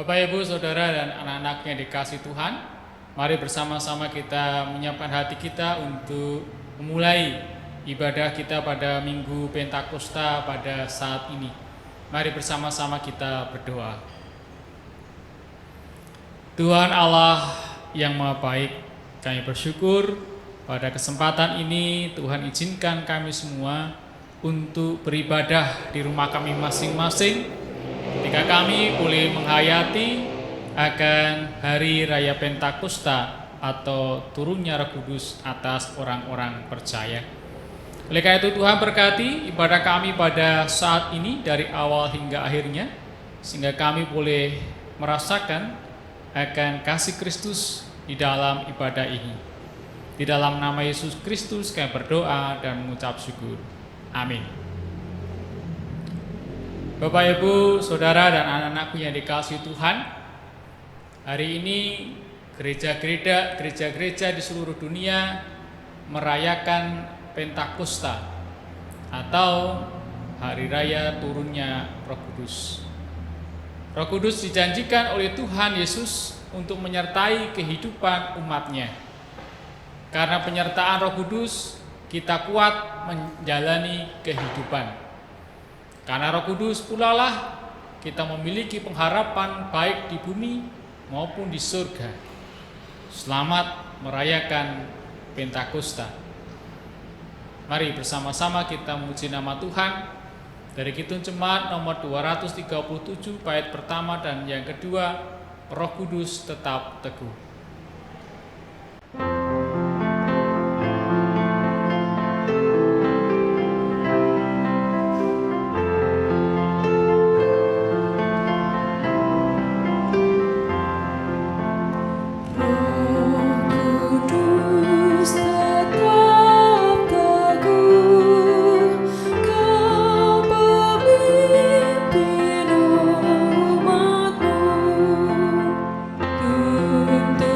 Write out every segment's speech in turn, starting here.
Bapak, Ibu, Saudara, dan anak-anak yang dikasihi Tuhan, mari bersama-sama kita menyiapkan hati kita untuk memulai ibadah kita pada Minggu Pentakosta pada saat ini. Mari bersama-sama kita berdoa. Tuhan Allah yang Maha Baik, kami bersyukur pada kesempatan ini Tuhan izinkan kami semua untuk beribadah di rumah kami masing-masing, ketika kami boleh menghayati akan Hari Raya Pentakosta atau turunnya Roh Kudus atas orang-orang percaya. Oleh karena itu Tuhan berkati ibadah kami pada saat ini dari awal hingga akhirnya, sehingga kami boleh merasakan akan kasih Kristus di dalam ibadah ini. Di dalam nama Yesus Kristus kami berdoa dan mengucap syukur. Amin. Bapak, Ibu, Saudara, dan anak-anakku yang dikasihi Tuhan, hari ini gereja-gereja di seluruh dunia merayakan Pentakosta atau Hari Raya turunnya Roh Kudus. Roh Kudus dijanjikan oleh Tuhan Yesus untuk menyertai kehidupan umatnya. Karena penyertaan Roh Kudus, kita kuat menjalani kehidupan. Karena Roh Kudus pula lah kita memiliki pengharapan baik di bumi maupun di surga. Selamat merayakan Pentakosta. Mari bersama-sama kita memuji nama Tuhan dari Kidung Jemaat nomor 237 bait pertama dan yang kedua, Roh Kudus tetap teguh. Untuk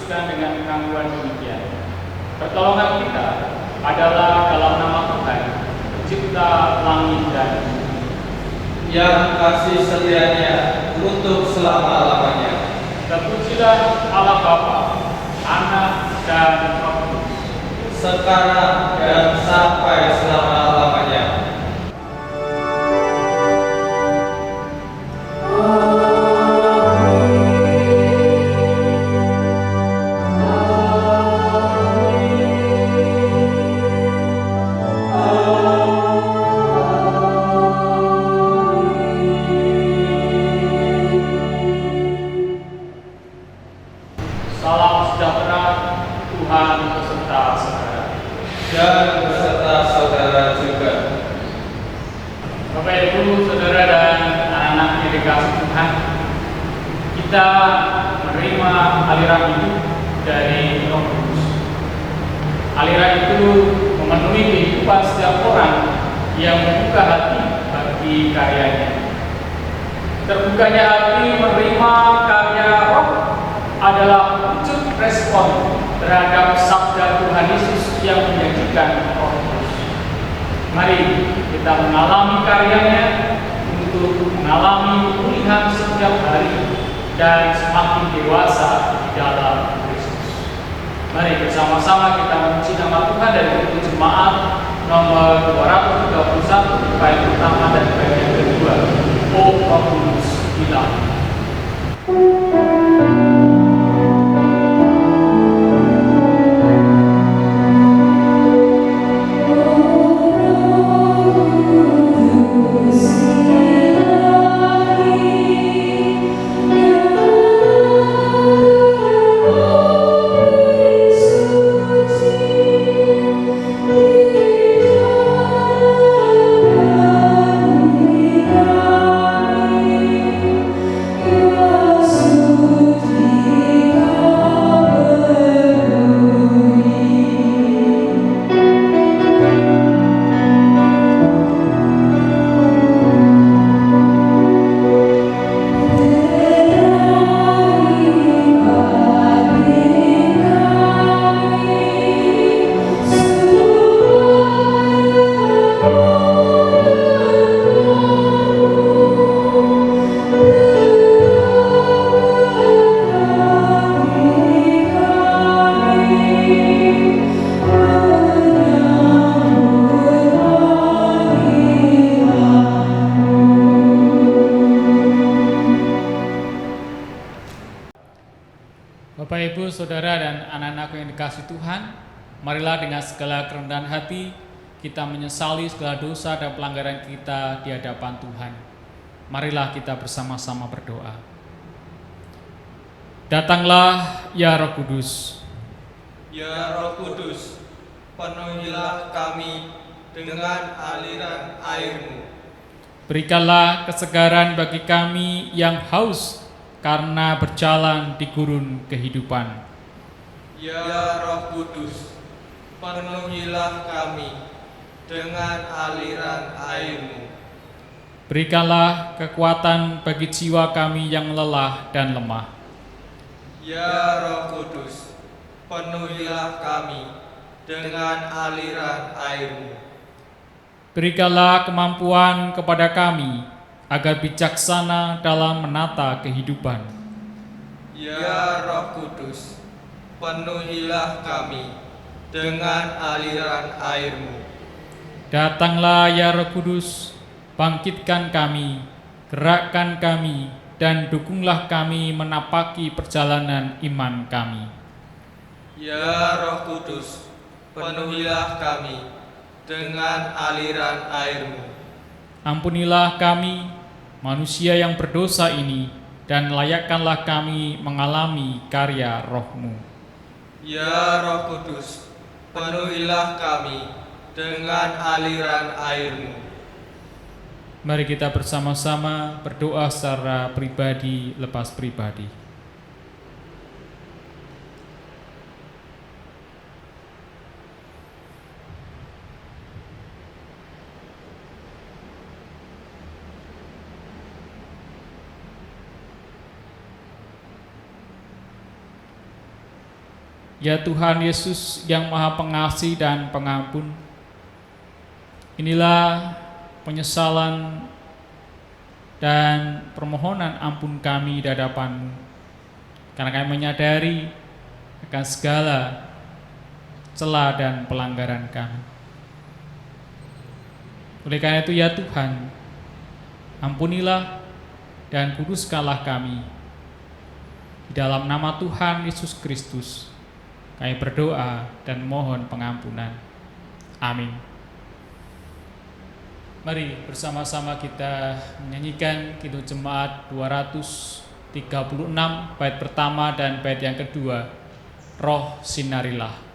dikuduskan dengan pengakuan demikian. Pertolongan kita adalah dalam nama Tuhan, pencipta langit dan bumi, yang kasih setianya untuk selama-lamanya. Terpujilah Allah Bapa, Anak, dan Roh Kudus, sekarang dan sampai selama-lamanya. Salam sejahtera, Tuhan beserta saudara. Dan beserta saudara juga. Bapak Ibu, saudara dan anak-anak yang dikasih Tuhan, kita menerima aliran hidup dari Roh Kudus. Aliran itu memenuhi kehidupan setiap orang yang membuka hati bagi karyanya. Terbukanya hati menerima karya Roh adalah wujud respon terhadap sabda Tuhan Yesus yang menyajikan Roh Kudus. Mari kita mengalami karyanya untuk mengalami pemulihan setiap hari dan semakin dewasa di dalam Kristus. Mari bersama-sama kita memuji nama Tuhan dari buku Jemaat nomor 231 bait pertama dan bagian kedua. O Roh Kudus, hilang. Bapak, Ibu, Saudara, dan anak-anak yang dikasihi Tuhan, marilah dengan segala kerendahan hati kita menyesali segala dosa dan pelanggaran kita di hadapan Tuhan. Marilah kita bersama-sama berdoa. Datanglah ya Roh Kudus. Ya Roh Kudus, penuhilah kami dengan aliran air-Mu. Berikanlah kesegaran bagi kami yang haus karena berjalan di gurun kehidupan. Ya Roh Kudus, penuhilah kami dengan aliran air-Mu. Berikanlah kekuatan bagi jiwa kami yang lelah dan lemah. Ya Roh Kudus, penuhilah kami dengan aliran air-Mu. Berikanlah kemampuan kepada kami agar bijaksana dalam menata kehidupan. Ya Roh Kudus, penuhilah kami dengan aliran air-Mu. Datanglah ya Roh Kudus, bangkitkan kami, gerakkan kami, dan dukunglah kami menapaki perjalanan iman kami. Ya Roh Kudus, penuhilah kami dengan aliran air-Mu. Ampunilah kami, manusia yang berdosa ini, dan layakkanlah kami mengalami karya Roh-Mu. Ya Roh Kudus, penuhilah kami dengan aliran air-Mu. Mari kita bersama-sama berdoa secara pribadi lepas pribadi. Ya Tuhan Yesus yang Maha Pengasih dan Pengampun, inilah penyesalan dan permohonan ampun kami di hadapan-Mu, karena kami menyadari akan segala celah dan pelanggaran kami. Oleh karena itu ya Tuhan, ampunilah dan kuduskanlah kami. Di dalam nama Tuhan Yesus Kristus kami berdoa dan mohon pengampunan. Amin. Mari bersama-sama kita menyanyikan Kidung Jemaat 236 bait pertama dan bait yang kedua, Roh Sinarilah.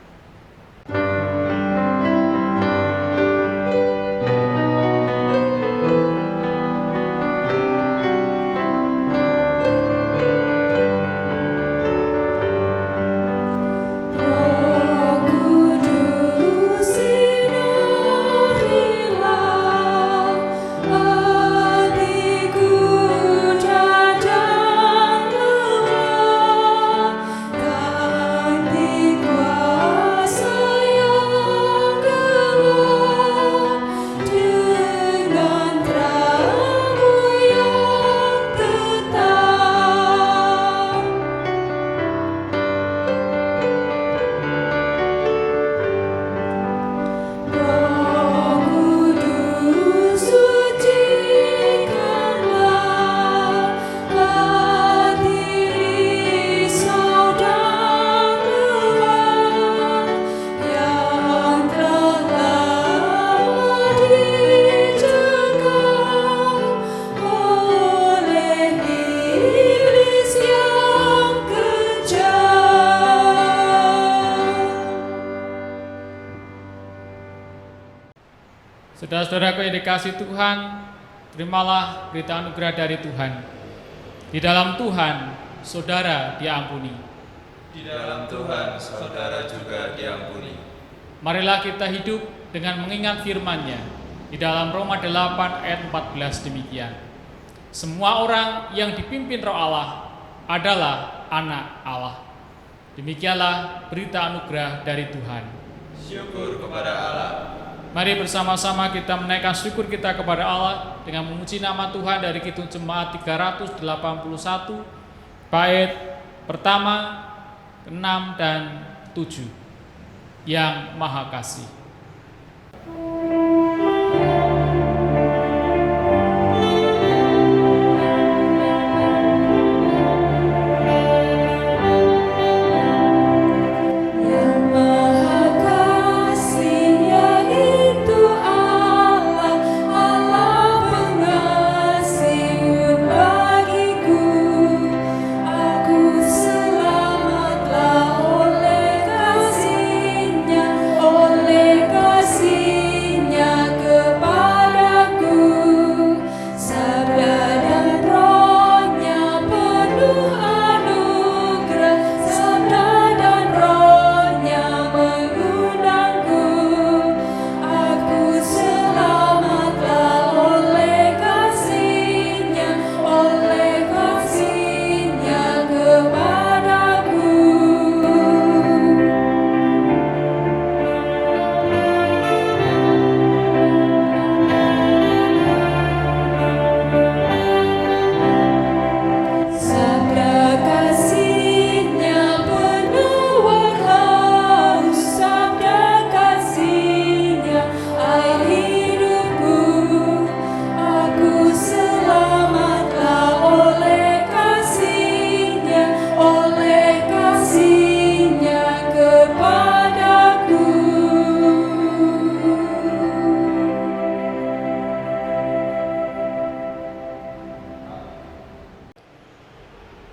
Saudara-saudaraku yang dikasihi Tuhan, terimalah berita anugerah dari Tuhan. Di dalam Tuhan, saudara diampuni. Di dalam Tuhan, saudara juga diampuni. Marilah kita hidup dengan mengingat firman-Nya. Di dalam Roma 8 ayat 14 demikian. Semua orang yang dipimpin Roh Allah adalah anak Allah. Demikianlah berita anugerah dari Tuhan. Syukur kepada Allah. Mari bersama-sama kita menaikkan syukur kita kepada Allah dengan memuji nama Tuhan dari Kidung Jemaat 381 bait pertama, 6 dan 7. Yang Maha Kasih.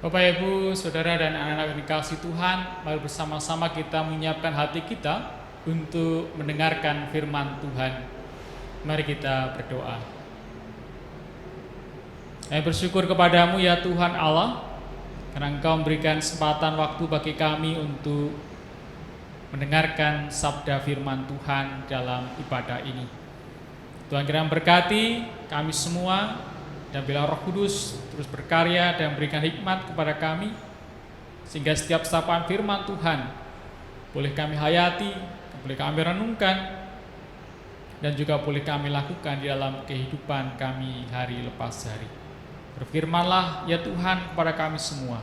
Bapak, Ibu, Saudara, dan anak-anak yang dikasihi Tuhan, mari bersama-sama kita menyiapkan hati kita untuk mendengarkan firman Tuhan. Mari kita berdoa. Kami bersyukur kepadamu ya Tuhan Allah, karena Engkau memberikan kesempatan waktu bagi kami untuk mendengarkan sabda firman Tuhan dalam ibadah ini. Tuhan kiranya berkati kami semua, dan bila Roh Kudus terus berkarya dan memberikan hikmat kepada kami, sehingga setiap sapaan firman Tuhan boleh kami hayati, boleh kami renungkan, dan juga boleh kami lakukan di dalam kehidupan kami hari lepas hari. Berfirmanlah ya Tuhan kepada kami semua.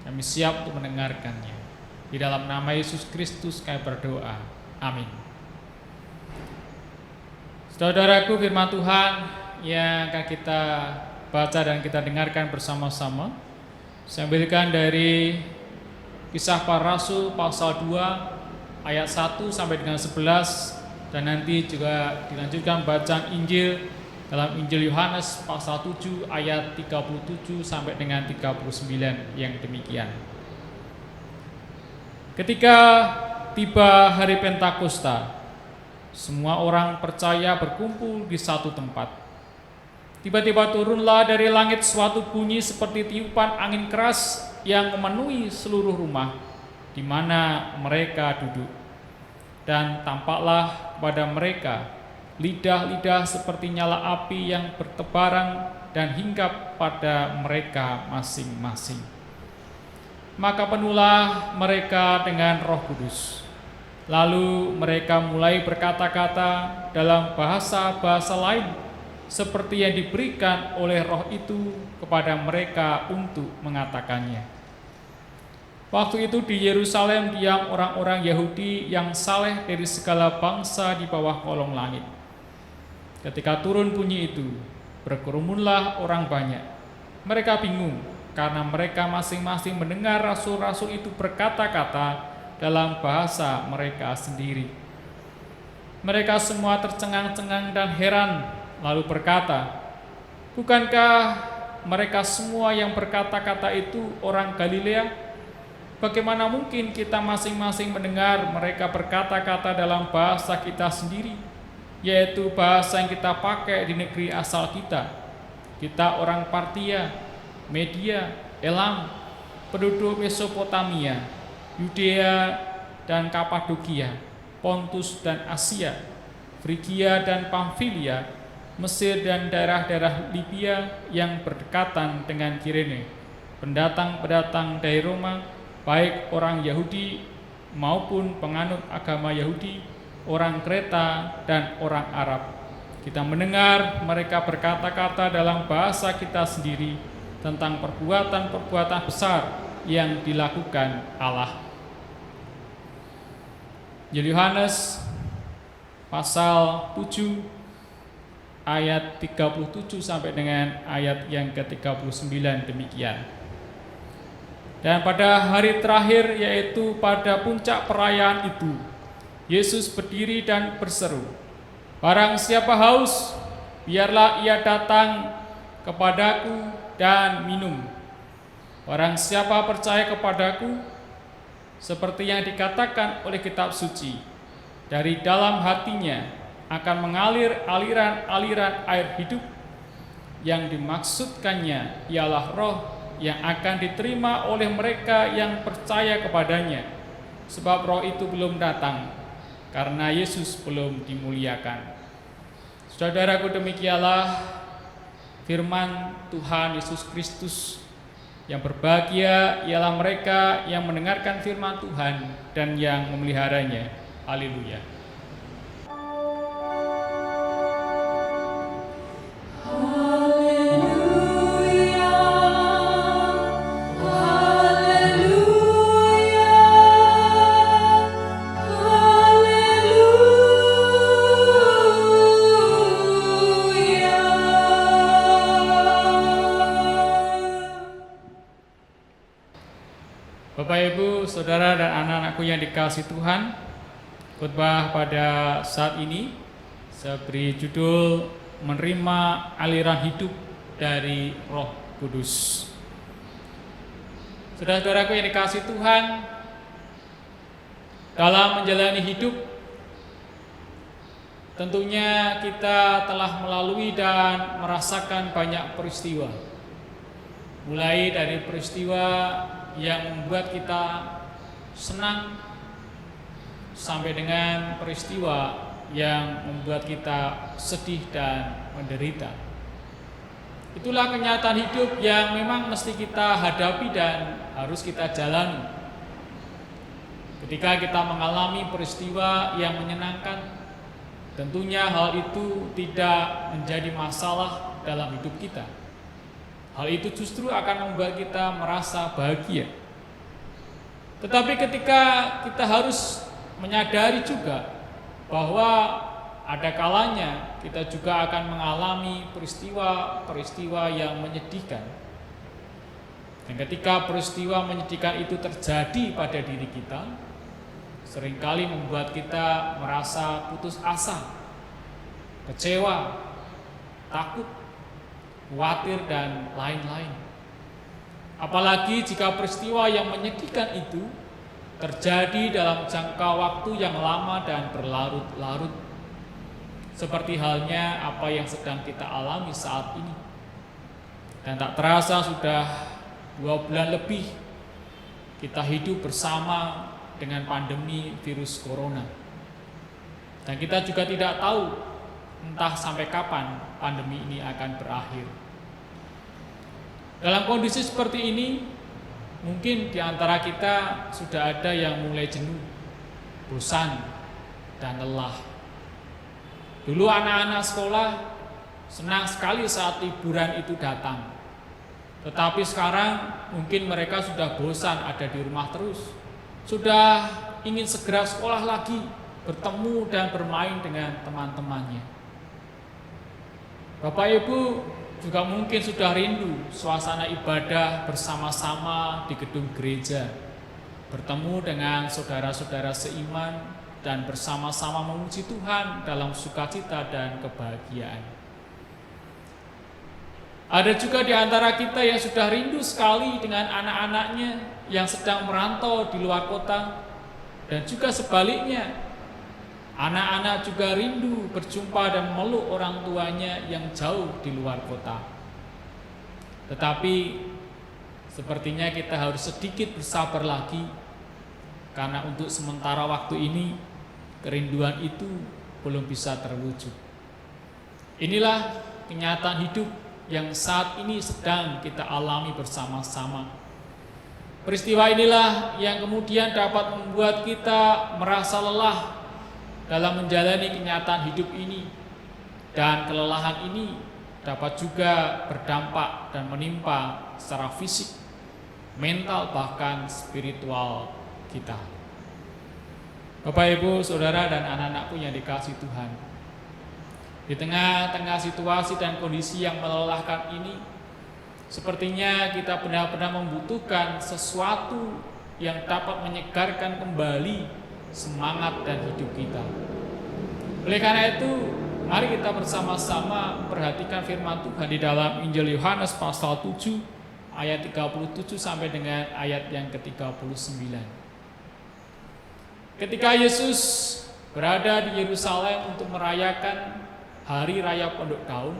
Kami siap untuk mendengarkannya. Di dalam nama Yesus Kristus kami berdoa. Amin. Saudaraku, firman Tuhan yang akan kita baca dan kita dengarkan bersama-sama saya ambilkan dari Kisah Para Rasul pasal 2 ayat 1 sampai dengan 11, dan nanti juga dilanjutkan bacaan Injil dalam Injil Yohanes pasal 7 ayat 37 sampai dengan 39 yang demikian. Ketika tiba hari Pentakosta, semua orang percaya berkumpul di satu tempat. Tiba-tiba turunlah dari langit suatu bunyi seperti tiupan angin keras yang memenuhi seluruh rumah di mana mereka duduk. Dan tampaklah kepada mereka lidah-lidah seperti nyala api yang bertebaran dan hinggap pada mereka masing-masing. Maka penuhlah mereka dengan Roh Kudus. Lalu mereka mulai berkata-kata dalam bahasa-bahasa lain seperti yang diberikan oleh Roh itu kepada mereka untuk mengatakannya. Waktu itu di Yerusalem diam orang-orang Yahudi yang saleh dari segala bangsa di bawah kolong langit. Ketika turun bunyi itu, berkerumunlah orang banyak. Mereka bingung karena mereka masing-masing mendengar rasul-rasul itu berkata-kata dalam bahasa mereka sendiri. Mereka semua tercengang-cengang dan heran, lalu berkata, "Bukankah mereka semua yang berkata-kata itu orang Galilea? Bagaimana mungkin kita masing-masing mendengar mereka berkata-kata dalam bahasa kita sendiri, yaitu bahasa yang kita pakai di negeri asal kita? Kita orang Partia, Media, Elam, penduduk Mesopotamia, Yudea dan Kapadokia, Pontus dan Asia, Frigia dan Pamfilia, Mesir dan daerah-daerah Libya yang berdekatan dengan Kirene, pendatang-pendatang dari Roma, baik orang Yahudi maupun penganut agama Yahudi, orang Kreta dan orang Arab. Kita mendengar mereka berkata-kata dalam bahasa kita sendiri tentang perbuatan-perbuatan besar yang dilakukan Allah." Injil Yohanes pasal 7 ayat 37 sampai dengan ayat yang ke-39 demikian. Dan pada hari terakhir, yaitu pada puncak perayaan itu, Yesus berdiri dan berseru, "Barang siapa haus, biarlah ia datang kepadaku dan minum. Barang siapa percaya kepadaku, seperti yang dikatakan oleh kitab suci, dari dalam hatinya akan mengalir aliran-aliran air hidup." Yang dimaksudkannya ialah Roh yang akan diterima oleh mereka yang percaya kepadanya, sebab Roh itu belum datang karena Yesus belum dimuliakan. Saudaraku, demikianlah firman Tuhan Yesus Kristus. Yang berbahagia ialah mereka yang mendengarkan firman Tuhan dan yang memeliharanya. Haleluya. Bapak, Ibu, Saudara, dan anak-anakku yang dikasihi Tuhan, khotbah pada saat ini saya beri judul "Menerima Aliran Hidup dari Roh Kudus". Saudara-saudaraku yang dikasihi Tuhan, dalam menjalani hidup tentunya kita telah melalui dan merasakan banyak peristiwa. Mulai dari peristiwa yang membuat kita senang sampai dengan peristiwa yang membuat kita sedih dan menderita. Itulah kenyataan hidup yang memang mesti kita hadapi dan harus kita jalani. Ketika kita mengalami peristiwa yang menyenangkan, tentunya hal itu tidak menjadi masalah dalam hidup kita. Hal itu justru akan membuat kita merasa bahagia. Tetapi ketika kita harus menyadari juga bahwa ada kalanya kita juga akan mengalami peristiwa-peristiwa yang menyedihkan. Dan ketika peristiwa menyedihkan itu terjadi pada diri kita, seringkali membuat kita merasa putus asa, kecewa, takut, khawatir, dan lain-lain. Apalagi jika peristiwa yang menyedihkan itu terjadi dalam jangka waktu yang lama dan berlarut-larut, seperti halnya apa yang sedang kita alami saat ini. Dan tak terasa sudah 2 bulan lebih kita hidup bersama dengan pandemi virus corona. Dan kita juga tidak tahu entah sampai kapan pandemi ini akan berakhir. Dalam kondisi seperti ini, mungkin di antara kita sudah ada yang mulai jenuh, bosan, dan lelah. Dulu anak-anak sekolah senang sekali saat liburan itu datang. Tetapi sekarang mungkin mereka sudah bosan ada di rumah terus. Sudah ingin segera sekolah lagi, bertemu dan bermain dengan teman-temannya. Bapak Ibu juga mungkin sudah rindu suasana ibadah bersama-sama di gedung gereja, bertemu dengan saudara-saudara seiman dan bersama-sama memuji Tuhan dalam sukacita dan kebahagiaan. Ada juga di antara kita yang sudah rindu sekali dengan anak-anaknya yang sedang merantau di luar kota, dan juga sebaliknya, anak-anak juga rindu berjumpa dan memeluk orang tuanya yang jauh di luar kota. Tetapi sepertinya kita harus sedikit bersabar lagi, karena untuk sementara waktu ini kerinduan itu belum bisa terwujud. Inilah kenyataan hidup yang saat ini sedang kita alami bersama-sama. Peristiwa inilah yang kemudian dapat membuat kita merasa lelah dalam menjalani kenyataan hidup ini, dan kelelahan ini dapat juga berdampak dan menimpa secara fisik, mental, bahkan spiritual kita. Bapak, Ibu, Saudara, dan anak-anakku yang dikasihi Tuhan, di tengah-tengah situasi dan kondisi yang melelahkan ini, sepertinya kita benar-benar membutuhkan sesuatu yang dapat menyegarkan kembali semangat dan hidup kita. Oleh karena itu, mari kita bersama-sama perhatikan firman Tuhan di dalam Injil Yohanes pasal 7 ayat 37 sampai dengan ayat yang ke-39. Ketika Yesus berada di Yerusalem untuk merayakan Hari Raya Pondok Daun,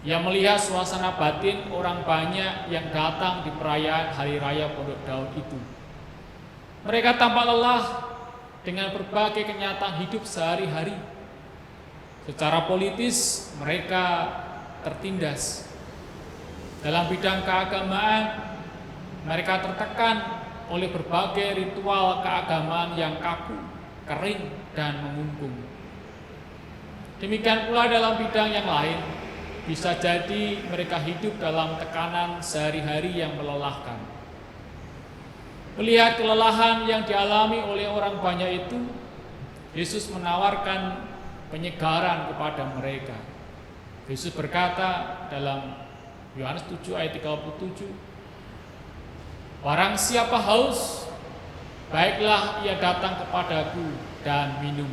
ia melihat suasana batin orang banyak yang datang di perayaan Hari Raya Pondok Daun itu. Mereka tampak lelah dengan berbagai kenyataan hidup sehari-hari. Secara politis mereka tertindas. Dalam bidang keagamaan, mereka tertekan oleh berbagai ritual keagamaan yang kaku, kering, dan mengungkung. Demikian pula dalam bidang yang lain, bisa jadi mereka hidup dalam tekanan sehari-hari yang melelahkan. Melihat kelelahan yang dialami oleh orang banyak itu, Yesus menawarkan penyegaran kepada mereka. Yesus berkata dalam Yohanes 7 ayat 37, "Barang siapa haus, baiklah ia datang kepadaku dan minum."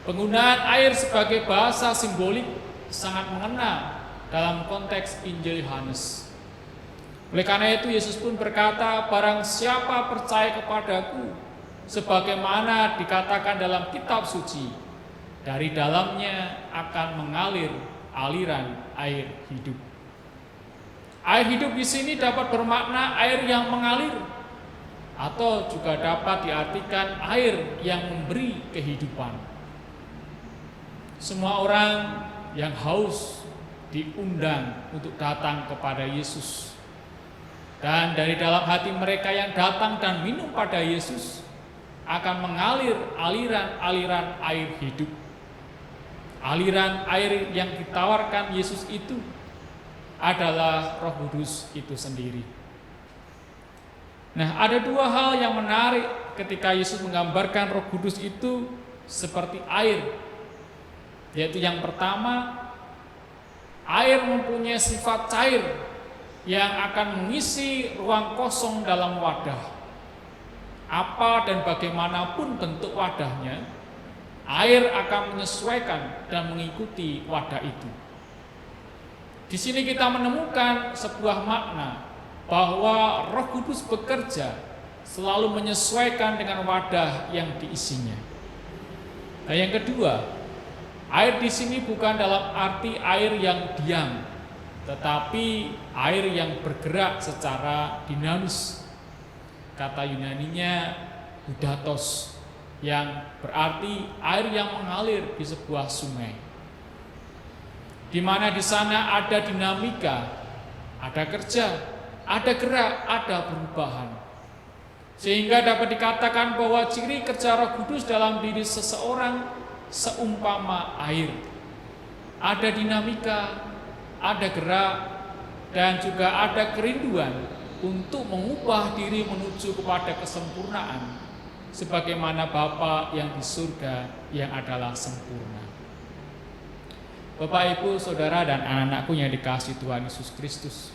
Penggunaan air sebagai bahasa simbolik sangat mengena dalam konteks Injil Yohanes. Oleh karena itu Yesus pun berkata, "Barang siapa percaya kepadaku, sebagaimana dikatakan dalam kitab suci, dari dalamnya akan mengalir aliran air hidup." Air hidup di sini dapat bermakna air yang mengalir, atau juga dapat diartikan air yang memberi kehidupan. Semua orang yang haus diundang untuk datang kepada Yesus. Dan dari dalam hati mereka yang datang dan minum pada Yesus akan mengalir aliran-aliran air hidup. Aliran air yang ditawarkan Yesus itu adalah Roh Kudus itu sendiri. Nah, ada dua hal yang menarik ketika Yesus menggambarkan Roh Kudus itu seperti air. Yaitu yang pertama, air mempunyai sifat cair yang akan mengisi ruang kosong dalam wadah. Apa dan bagaimanapun bentuk wadahnya, air akan menyesuaikan dan mengikuti wadah itu. Di sini kita menemukan sebuah makna bahwa Roh Kudus bekerja selalu menyesuaikan dengan wadah yang diisinya. Nah, yang kedua, air di sini bukan dalam arti air yang diam, tetapi air yang bergerak secara dinamis. Kata Yunaninya hudatos, yang berarti air yang mengalir di sebuah sungai, di mana di sana ada dinamika, ada kerja, ada gerak, ada perubahan. Sehingga dapat dikatakan bahwa ciri kerja Roh Kudus dalam diri seseorang seumpama air. Ada dinamika, ada gerak, dan juga ada kerinduan untuk mengubah diri menuju kepada kesempurnaan, sebagaimana Bapa yang di surga yang adalah sempurna. Bapak, Ibu, Saudara, dan anak-anakku yang dikasihi Tuhan Yesus Kristus,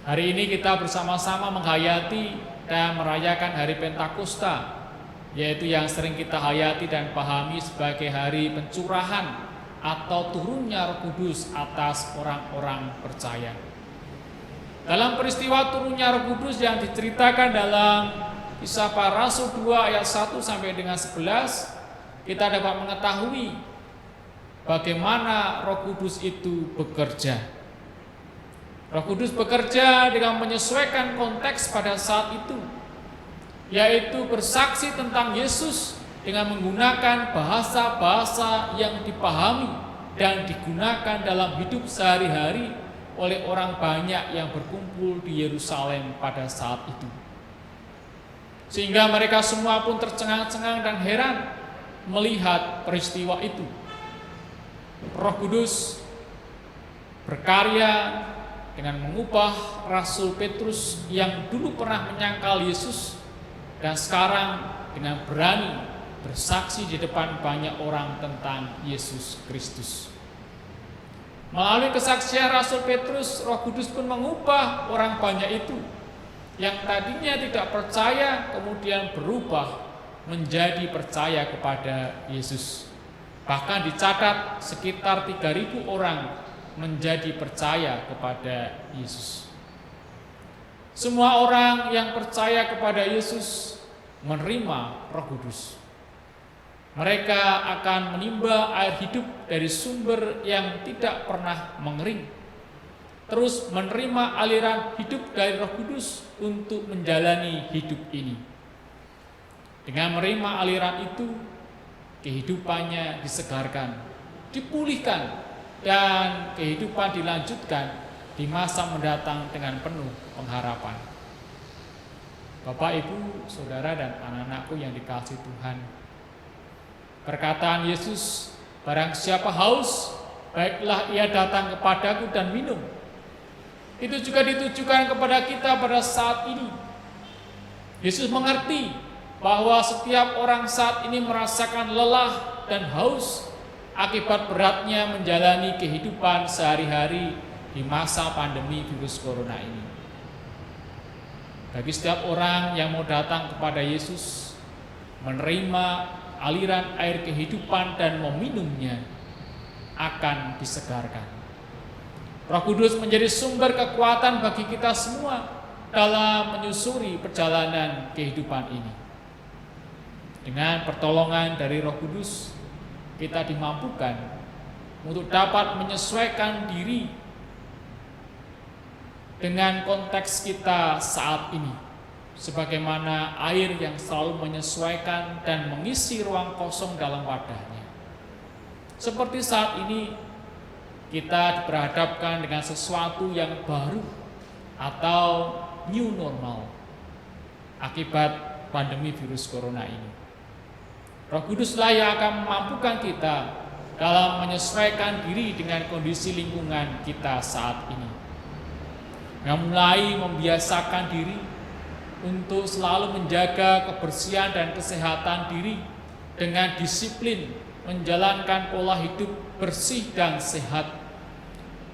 hari ini kita bersama-sama menghayati dan merayakan hari Pentakosta, yaitu yang sering kita hayati dan pahami sebagai hari pencurahan atau turunnya Roh Kudus atas orang-orang percaya. Dalam peristiwa turunnya Roh Kudus yang diceritakan dalam Kisah Para Rasul 2 ayat 1 sampai dengan 11, kita dapat mengetahui bagaimana Roh Kudus itu bekerja. Roh Kudus bekerja dengan menyesuaikan konteks pada saat itu, yaitu bersaksi tentang Yesus dengan menggunakan bahasa-bahasa yang dipahami dan digunakan dalam hidup sehari-hari oleh orang banyak yang berkumpul di Yerusalem pada saat itu. Sehingga mereka semua pun tercengang-cengang dan heran melihat peristiwa itu. Roh Kudus berkarya dengan mengubah Rasul Petrus yang dulu pernah menyangkal Yesus dan sekarang dengan berani bersaksi di depan banyak orang tentang Yesus Kristus. Melalui kesaksian Rasul Petrus, Roh Kudus pun mengubah orang banyak itu yang tadinya tidak percaya kemudian berubah menjadi percaya kepada Yesus. Bahkan dicatat sekitar 3.000 orang menjadi percaya kepada Yesus. Semua orang yang percaya kepada Yesus menerima Roh Kudus. Mereka akan menimba air hidup dari sumber yang tidak pernah mengering, terus menerima aliran hidup dari Roh Kudus untuk menjalani hidup ini. Dengan menerima aliran itu, kehidupannya disegarkan, dipulihkan, dan kehidupan dilanjutkan di masa mendatang dengan penuh pengharapan. Bapak, Ibu, Saudara, dan anak-anakku yang dikasihi Tuhan, perkataan Yesus, barang siapa haus, baiklah ia datang kepadaku dan minum, itu juga ditujukan kepada kita pada saat ini. Yesus mengerti bahwa setiap orang saat ini merasakan lelah dan haus akibat beratnya menjalani kehidupan sehari-hari di masa pandemi virus corona ini. Bagi setiap orang yang mau datang kepada Yesus, menerima aliran air kehidupan dan meminumnya, akan disegarkan. Roh Kudus menjadi sumber kekuatan bagi kita semua dalam menyusuri perjalanan kehidupan ini. Dengan pertolongan dari Roh Kudus, kita dimampukan untuk dapat menyesuaikan diri dengan konteks kita saat ini, sebagaimana air yang selalu menyesuaikan dan mengisi ruang kosong dalam wadahnya. Seperti saat ini kita berhadapkan dengan sesuatu yang baru atau new normal akibat pandemi virus corona ini. Roh Kuduslah yang akan memampukan kita dalam menyesuaikan diri dengan kondisi lingkungan kita saat ini. Yang mulai membiasakan diri untuk selalu menjaga kebersihan dan kesehatan diri dengan disiplin menjalankan pola hidup bersih dan sehat.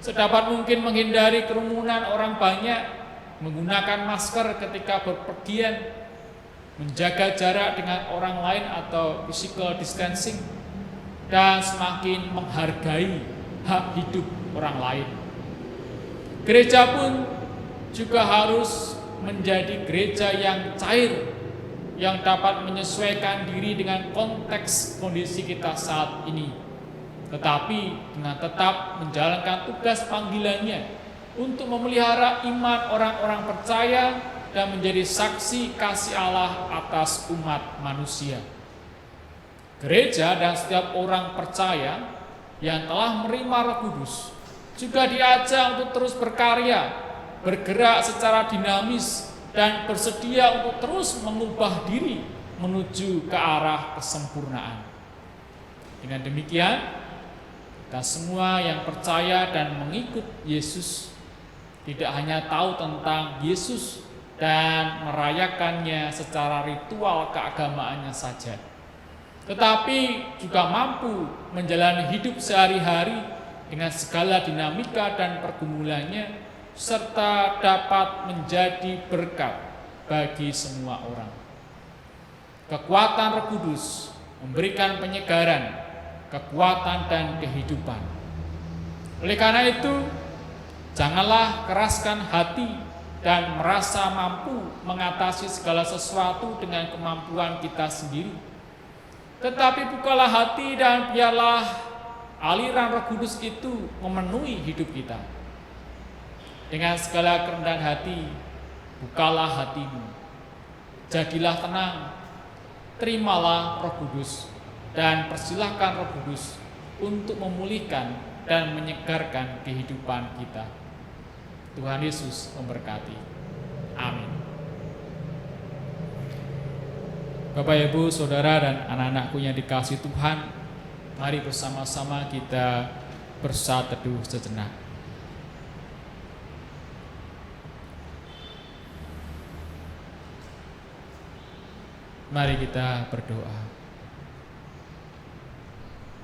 Sedapat mungkin menghindari kerumunan orang banyak, menggunakan masker ketika berpergian, menjaga jarak dengan orang lain atau physical distancing, dan semakin menghargai hak hidup orang lain. Gereja pun juga harus menjadi gereja yang cair, yang dapat menyesuaikan diri dengan konteks kondisi kita saat ini, tetapi dengan tetap menjalankan tugas panggilannya untuk memelihara iman orang-orang percaya dan menjadi saksi kasih Allah atas umat manusia. Gereja dan setiap orang percaya yang telah menerima Roh Kudus juga diajak untuk terus berkarya, bergerak secara dinamis, dan bersedia untuk terus mengubah diri menuju ke arah kesempurnaan. Dengan demikian, kita semua yang percaya dan mengikut Yesus tidak hanya tahu tentang Yesus dan merayakannya secara ritual keagamaannya saja, tetapi juga mampu menjalani hidup sehari-hari dengan segala dinamika dan pergumulannya, serta dapat menjadi berkat bagi semua orang. Kekuatan Roh Kudus memberikan penyegaran, kekuatan dan kehidupan. Oleh karena itu, janganlah keraskan hati dan merasa mampu mengatasi segala sesuatu dengan kemampuan kita sendiri. Tetapi bukalah hati dan biarlah aliran Roh Kudus itu memenuhi hidup kita. Dengan segala kerendahan hati, bukalah hatimu. Jadilah tenang, terimalah Roh Kudus, dan persilahkan Roh Kudus untuk memulihkan dan menyegarkan kehidupan kita. Tuhan Yesus memberkati. Amin. Bapak, Ibu, Saudara, dan anak-anakku yang dikasihi Tuhan, mari bersama-sama kita bersatu teduh sejenak. Mari kita berdoa.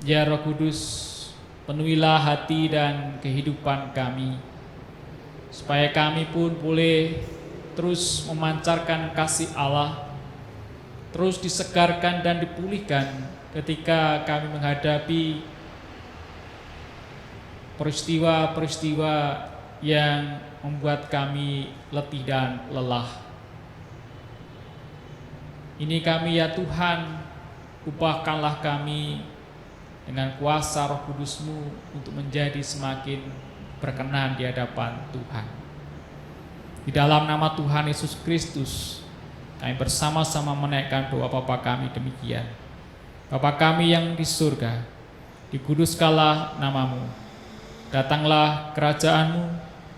Ya Roh Kudus, penuhilah hati dan kehidupan kami, supaya kami pun boleh terus memancarkan kasih Allah, terus disegarkan dan dipulihkan ketika kami menghadapi peristiwa-peristiwa yang membuat kami letih dan lelah. Ini kami ya Tuhan, ubahkanlah kami dengan kuasa Roh Kudus-Mu untuk menjadi semakin berkenan di hadapan Tuhan. Di dalam nama Tuhan Yesus Kristus, kami bersama-sama menaikkan doa Bapa kami demikian. Bapa kami yang di surga, dikuduskanlah nama-Mu. Datanglah kerajaan-Mu,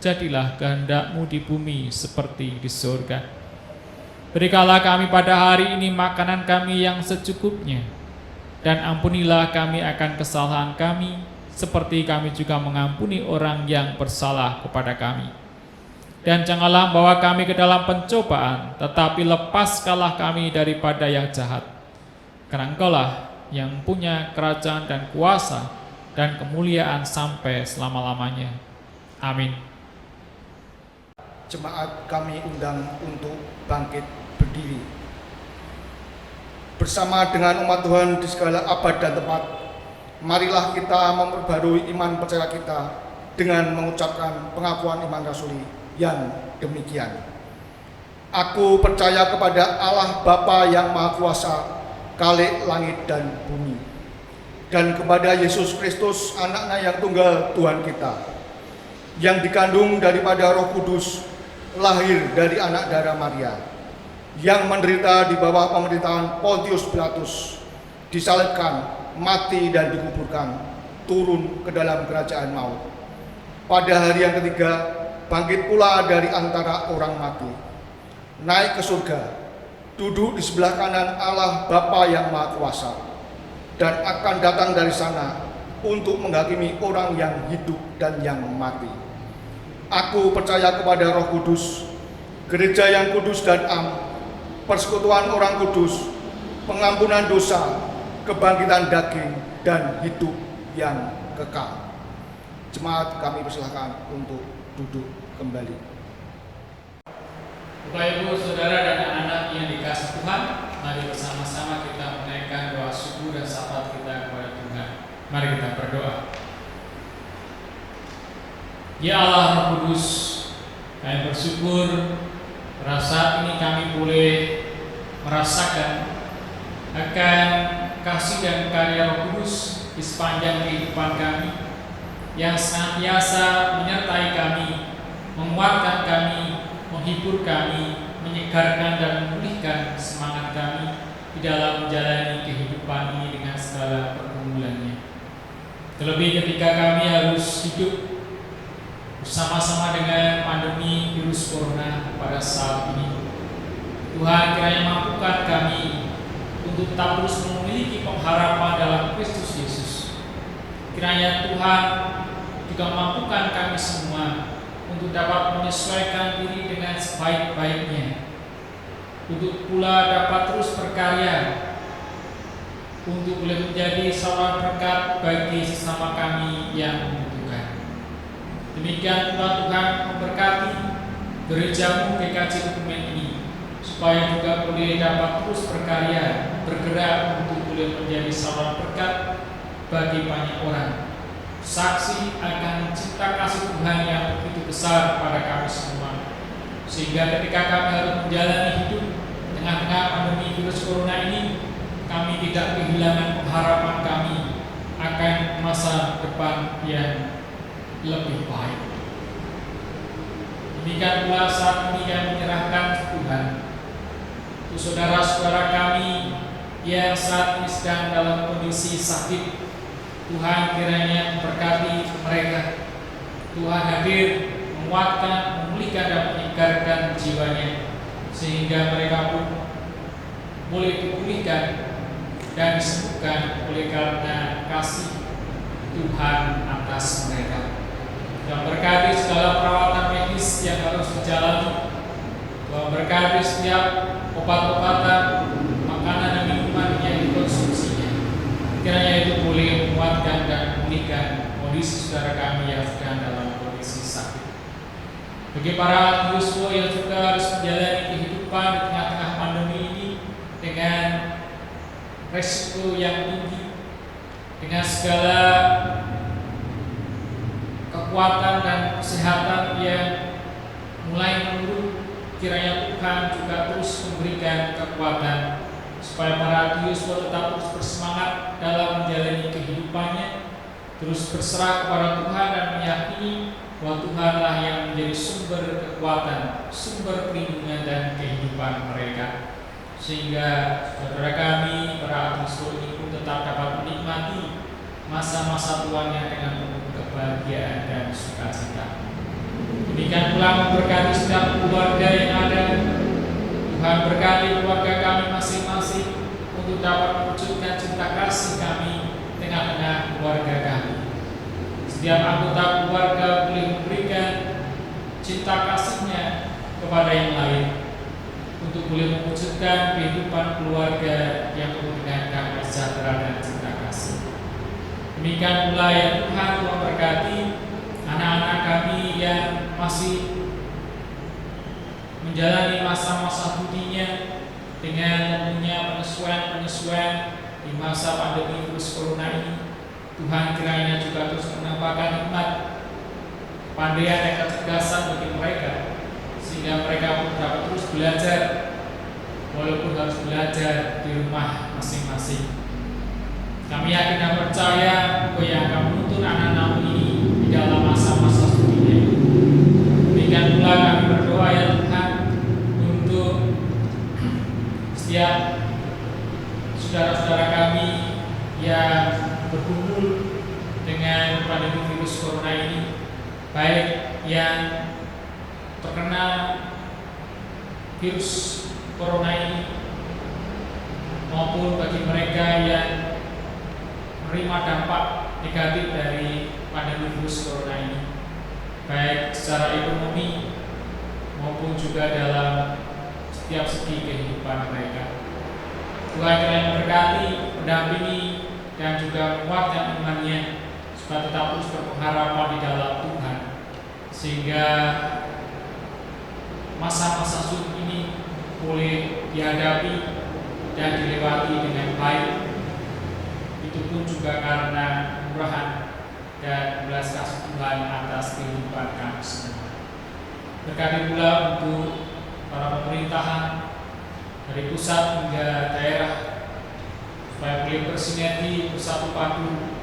jadilah kehendak-Mu di bumi seperti di surga. Berikanlah kami pada hari ini makanan kami yang secukupnya, dan ampunilah kami akan kesalahan kami, seperti kami juga mengampuni orang yang bersalah kepada kami. Dan janganlah membawa kami ke dalam pencobaan, tetapi lepaskanlah kami daripada yang jahat. Karena Engkau-lah yang punya kerajaan dan kuasa dan kemuliaan sampai selama-lamanya. Amin. Jemaat kami undang untuk bangkit berdiri. Bersama dengan umat Tuhan di segala abad dan tempat, marilah kita memperbarui iman percaya kita dengan mengucapkan pengakuan iman rasuli yang demikian. Aku percaya kepada Allah Bapa yang Maha Kuasa, Khalik langit dan bumi, dan kepada Yesus Kristus, Anaknya yang tunggal Tuhan kita, yang dikandung daripada Roh Kudus, lahir dari anak darah Maria, yang menderita di bawah pemerintahan Pontius Pilatus, disalibkan, mati dan dikuburkan, turun ke dalam kerajaan maut. Pada hari yang ketiga bangkit pula dari antara orang mati, naik ke surga, duduk di sebelah kanan Allah Bapa yang Maha Kuasa, dan akan datang dari sana untuk menghakimi orang yang hidup dan yang mati. Aku percaya kepada Roh Kudus, gereja yang kudus dan am, persekutuan orang kudus, pengampunan dosa, kebangkitan daging, dan hidup yang kekal. Jemaat, kami persilahkan untuk duduk kembali. Bapak, Ibu, Saudara, dan anak-anak yang dikasihi Tuhan, mari bersama-sama kita menaikkan doa syukur dan syafaat kita kepada Tuhan. Mari kita berdoa. Ya Allah Roh Kudus, kami bersyukur pada saat ini kami boleh merasakan akan kasih dan karya Roh Kudus di sepanjang kehidupan kami yang senantiasa menyertai kami, menguatkan kami, menghibur kami, menyegarkan dan memulihkan semangat kami di dalam menjalani kehidupan ini dengan segala pergumulannya. Terlebih ketika kami harus hidup bersama-sama dengan pandemi virus corona pada saat ini, Tuhan kiranya mampukan kami untuk tetap terus memiliki pengharapan dalam Kristus Yesus. Kiranya Tuhan juga mampukan kami semua untuk dapat menyesuaikan diri dengan sebaik-baiknya, untuk pula dapat terus berkarya untuk boleh menjadi saluran berkat bagi sesama kami yang membutuhkan. Demikian pula Tuhan memberkati gerejamu GKJ Kebumen ini, supaya juga boleh dapat terus berkarya, bergerak untuk boleh menjadi saluran berkat bagi banyak orang, saksi akan cinta kasih Tuhan yang begitu besar pada kami semua, sehingga ketika kami harus menjalani hidup tengah-tengah pandemi virus corona ini, kami tidak kehilangan pengharapan kami akan masa depan yang lebih baik. Demikian pula saat ini kami menyerahkan Tuhan untuk saudara-saudara kami yang saat ini sedang dalam kondisi sakit. Tuhan kiranya memberkati mereka. Tuhan hadir menguatkan, memulihkan dan menyegarkan jiwanya, sehingga mereka pun boleh dipulihkan dan disembuhkan oleh karena kasih Tuhan atas mereka. Dan berkati segala perawatan medis yang harus dijalani. Tuhan berkati setiap obat-obatan, makanan dan minuman yang dikonsumsinya. Kiranya itu boleh menguatkan dan memulihkan kondisi saudara kami yang sedang dalam kondisi sakit. Bagi para Yusuf yang juga harus menjalani kehidupan di tengah-tengah pandemi ini dengan resiko yang tinggi, dengan segala kekuatan dan kesehatan yang mulai menurun, kiranya Tuhan juga terus memberikan kekuatan supaya para Yusuf tetap terus bersemangat dalam menjalani kehidupannya, terus berserah kepada Tuhan dan meyakini bahwa Tuhanlah yang menjadi sumber kekuatan, sumber perlindungan dan kehidupan mereka, sehingga saudara kami para Yusuf ini pun tetap dapat menikmati masa-masa tuanya dengan penuh kebahagiaan dan sukacita. Demikian pula memberkati setiap keluarga yang ada. Tuhan berkati keluarga kami masing-masing untuk dapat mewujudkan cinta kasih kami tengah-tengah keluarga kami. Setiap anggota keluarga boleh memberikan cinta kasihnya kepada yang lain untuk boleh mewujudkan kehidupan keluarga yang penuh dengan damai sejahtera dan cinta kasih. Demikian pula ya Tuhan memberkati anak-anak kami yang masih menjalani masa-masa budinya dengan tentunya penyesuaian di masa pandemi virus corona ini. Tuhan kiranya juga terus menambahkan hikmat, kepandaian dan kecerdasan bagi mereka, sehingga mereka pun dapat terus belajar walaupun harus belajar di rumah masing-masing. Kami yakin dan percaya bahwa yang akan menuntun anak-anak ini di dalam masa-masa sulinya. Demikian pula kami berdoa ya Tuhan untuk setiap saudara-saudara kami yang berkumpul dengan pandemi virus corona ini, baik yang terkena virus corona ini, maupun bagi mereka yang menerima dampak negatif dari pandemi virus corona ini, baik secara ekonomi maupun juga dalam setiap segi kehidupan mereka. Tuhan yang memberkati, mendampingi, dan juga menguatkan imannya supaya tetap terus berpengharapan di dalam Tuhan, sehingga masa-masa sulit ini boleh dihadapi dan dilewati dengan baik. Itu pun juga karena kemurahan dan belas kasih Tuhan atas kehidupan kami semua. Berkati pula untuk para pemerintahan dari pusat hingga daerah, supaya boleh bersinergi bersatu padu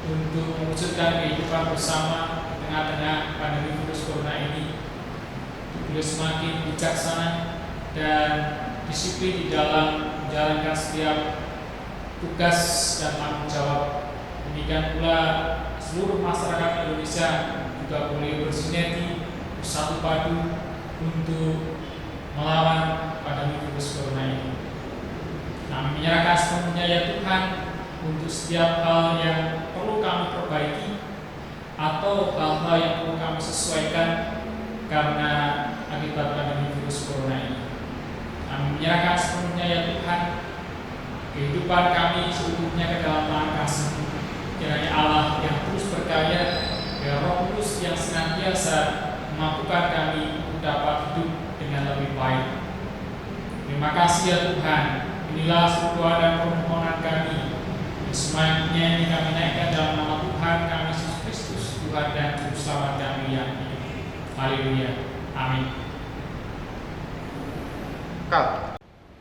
untuk mewujudkan kehidupan bersama di tengah-tengah pandemi virus corona ini, boleh semakin bijaksana dan disiplin di dalam menjalankan setiap tugas dan tanggung jawab. Demikian pula seluruh masyarakat Indonesia juga boleh bersinergi bersatu padu untuk melawan pandemi virus corona ini. Kami menyerahkan sepenuhnya ya Tuhan untuk setiap hal yang perlu kami perbaiki atau hal-hal yang perlu kami sesuaikan karena akibat pandemi virus corona ini. Kami menyerahkan sepenuhnya ya Tuhan kehidupan kami seluruhnya ke dalam tangan kasih. Kiranya Allah yang terus berkarya, dan Roh Kudus yang senantiasa memampukan kami untuk dapat hidup dengan lebih baik. Terima kasih ya Tuhan. Inilah doa dan permohonan kami. Semuanya ini kami naikkan dalam nama Tuhan kami Yesus Kristus, Tuhan dan Juru Selamat kami yang hidup. Haleluya. Amin.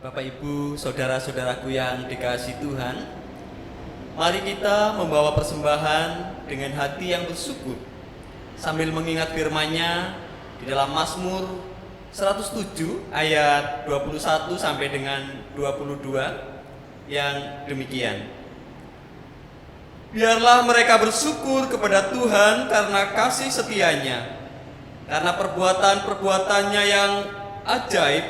Bapak Ibu, saudara-saudaraku yang dikasihi Tuhan, mari kita membawa persembahan dengan hati yang bersyukur sambil mengingat firman-Nya di dalam Mazmur 107 ayat 21 sampai dengan 22 yang demikian. Biarlah mereka bersyukur kepada Tuhan karena kasih setia-Nya, karena perbuatan-perbuatannya yang ajaib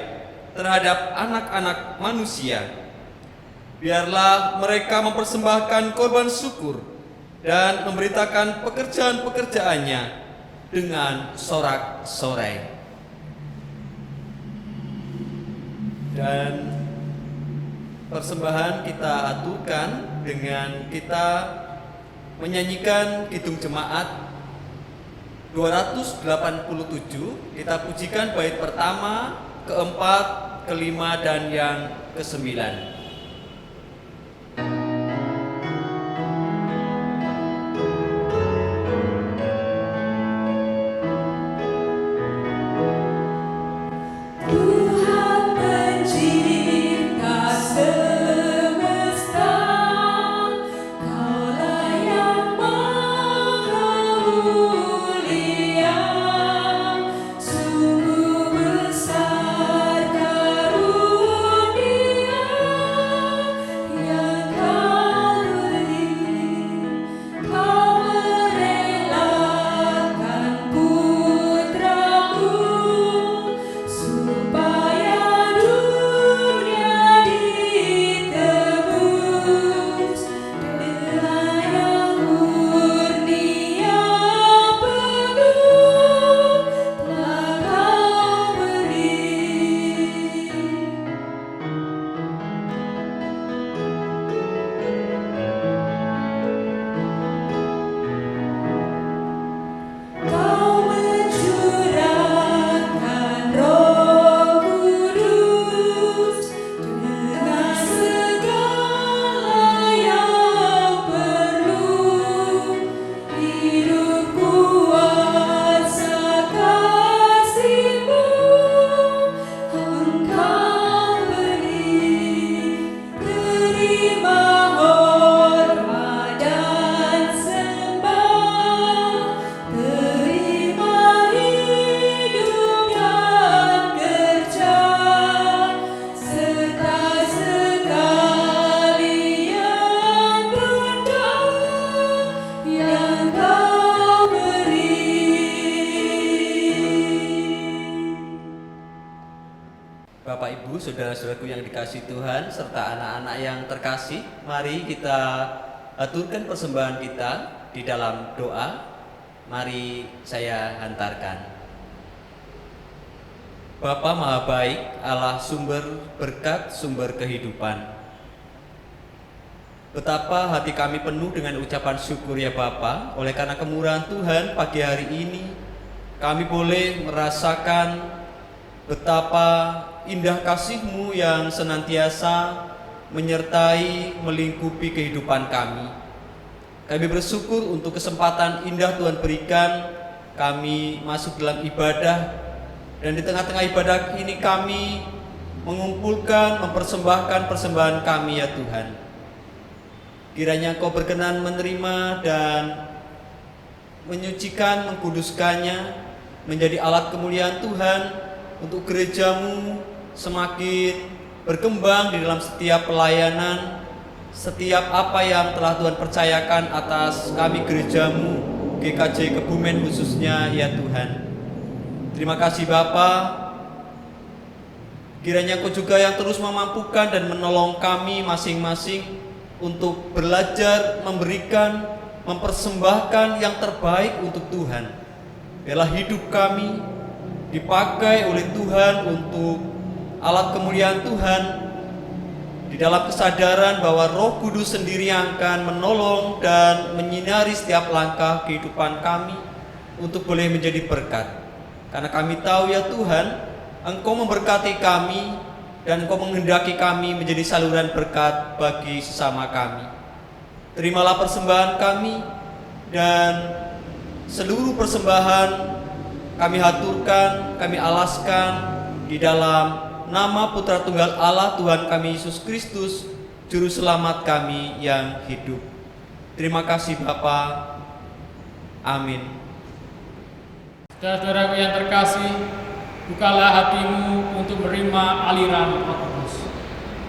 terhadap anak-anak manusia. Biarlah mereka mempersembahkan korban syukur dan memberitakan pekerjaan-pekerjaannya dengan sorak-sorai. Dan persembahan kita aturkan dengan kita menyanyikan Kidung Jemaat 287. Kita pujikan bait pertama, keempat, kelima, dan yang kesembilan. Sungguh besar karunia saudara-saudaraku yang dikasihi Tuhan serta anak-anak yang terkasih, mari kita aturkan persembahan kita di dalam doa. Mari saya hantarkan. Bapa Maha Baik, Allah sumber berkat, sumber kehidupan. Betapa hati kami penuh dengan ucapan syukur ya Bapa, oleh karena kemurahan Tuhan pagi hari ini kami boleh merasakan betapa indah kasih-Mu yang senantiasa menyertai melingkupi kehidupan kami. Kami bersyukur untuk kesempatan indah Tuhan berikan kami masuk dalam ibadah, dan di tengah-tengah ibadah ini kami mengumpulkan, mempersembahkan persembahan kami ya Tuhan. Kiranya Engkau berkenan menerima dan menyucikan, mengkuduskannya menjadi alat kemuliaan Tuhan untuk gereja-Mu semakin berkembang di dalam setiap pelayanan, setiap apa yang telah Tuhan percayakan atas kami gereja-Mu, GKJ Kebumen khususnya ya Tuhan. Terima kasih Bapa. Kiranya Engkau juga yang terus memampukan dan menolong kami masing-masing untuk belajar, memberikan, mempersembahkan yang terbaik untuk Tuhan. Biarlah hidup kami dipakai oleh Tuhan untuk alat kemuliaan Tuhan, di dalam kesadaran bahwa Roh Kudus sendiri yang akan menolong dan menyinari setiap langkah kehidupan kami untuk boleh menjadi berkat. Karena kami tahu ya Tuhan, Engkau memberkati kami dan Engkau menghendaki kami menjadi saluran berkat bagi sesama kami. Terimalah persembahan kami, dan seluruh persembahan kami haturkan, kami alaskan di dalam nama Putra Tunggal Allah Tuhan kami Yesus Kristus, Juru Selamat kami yang hidup. Terima kasih Bapa. Amin. Saudara-saudaraku yang terkasih, bukalah hatimu untuk menerima aliran Roh Kudus.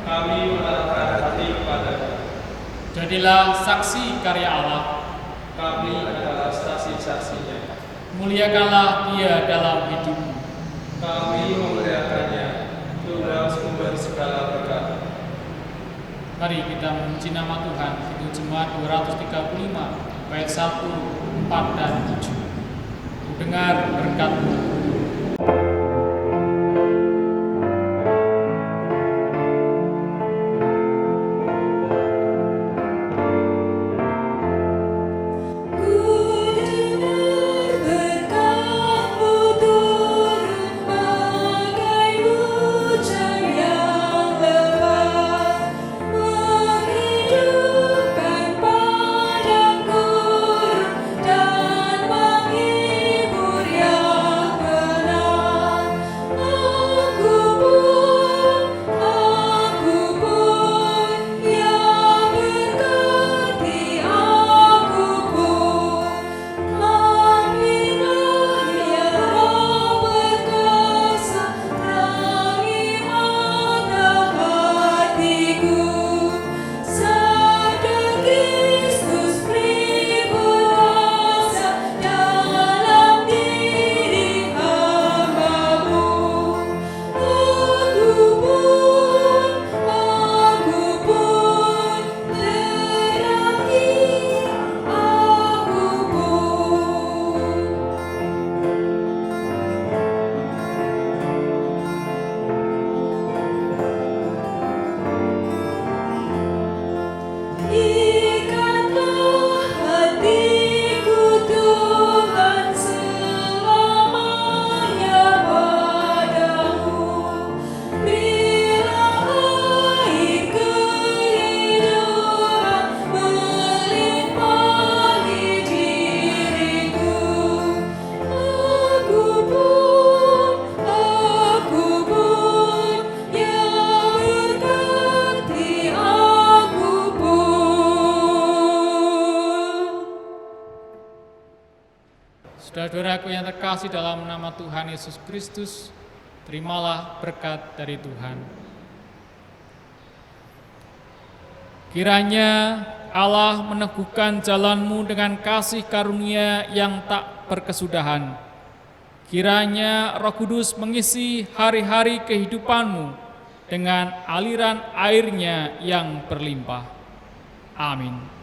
Kami menaruhkan hati kepada-Mu. Jadilah saksi karya Allah. Kami adalah saksi-saksinya. Muliakanlah Dia dalam hidupmu. Kami memuliakannya, Tuhan sumber segala berkat. Mari kita memuji nama Tuhan. Itu Jemaat 235 ayat 1, 4 dan 7. Dengar berkat-Mu. Saudara-saudaraku yang terkasih dalam nama Tuhan Yesus Kristus, terimalah berkat dari Tuhan. Kiranya Allah meneguhkan jalanmu dengan kasih karunia yang tak berkesudahan. Kiranya Roh Kudus mengisi hari-hari kehidupanmu dengan aliran airnya yang berlimpah. Amin.